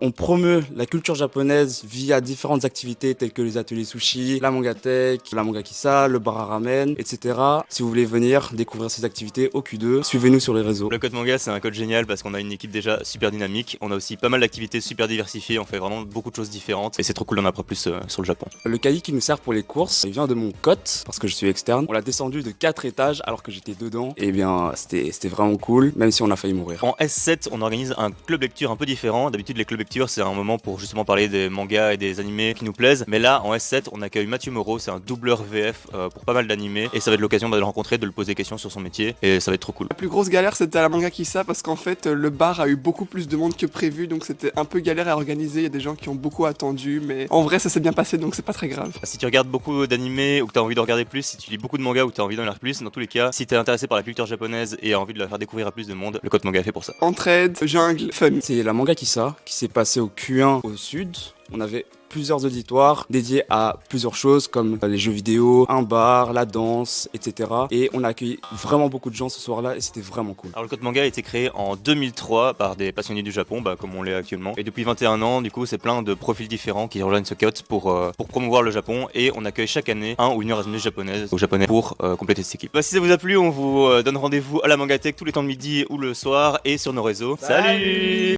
On promeut la culture japonaise via différentes activités telles que les ateliers sushi, la mangatech, la mangakissa, le bar à ramen, etc. Si vous voulez venir découvrir ces activités au Q2, suivez-nous sur les réseaux. Le code manga, c'est un code génial parce qu'on a une équipe déjà super dynamique. On a aussi pas mal d'activités super diversifiées. On fait vraiment beaucoup de choses différentes et c'est trop cool d'en apprendre plus sur le Japon. Le cahier qui nous sert pour les courses, il vient de mon cote parce que je suis externe. On l'a descendu de 4 étages alors que j'étais dedans. Et bien, c'était vraiment cool, même si on a failli mourir. En S7, on organise un club lecture un peu différent. D'habitude, les clubs lecture, c'est un moment pour justement parler des mangas et des animés qui nous plaisent. Mais là, en S7, on accueille Mathieu Moreau, c'est un doubleur VF pour pas mal d'animés. Et ça va être l'occasion de le rencontrer, de le poser des questions sur son métier. Et ça va être trop cool. La plus grosse galère, c'était à la Mangakissa parce qu'en fait, le bar a eu beaucoup plus de monde que prévu. Donc c'était un peu galère à organiser. Il y a des gens qui ont beaucoup attendu. Mais en vrai, ça s'est bien passé, donc c'est pas très grave. Si tu regardes beaucoup d'animés ou que tu as envie de regarder plus, si tu lis beaucoup de mangas ou que tu as envie d'en lire plus, dans tous les cas, si tu es intéressé par la culture japonaise et as envie de la faire découvrir à plus de monde, le code manga est fait pour ça. Entraide, jungle, fun. C'est la Mangakissa qui s'est passée au Q1 au sud. On avait plusieurs auditoires dédiés à plusieurs choses comme les jeux vidéo, un bar, la danse, etc. Et on a accueilli vraiment beaucoup de gens ce soir-là et c'était vraiment cool. Alors le code manga a été créé en 2003 par des passionnés du Japon, comme on l'est actuellement. Et depuis 21 ans, du coup, c'est plein de profils différents qui rejoignent ce code pour promouvoir le Japon. Et on accueille chaque année un ou une Erasmus japonaise au japonais pour compléter cette équipe. Si ça vous a plu, on vous donne rendez-vous à la Mangatech tous les temps de midi ou le soir et sur nos réseaux. Salut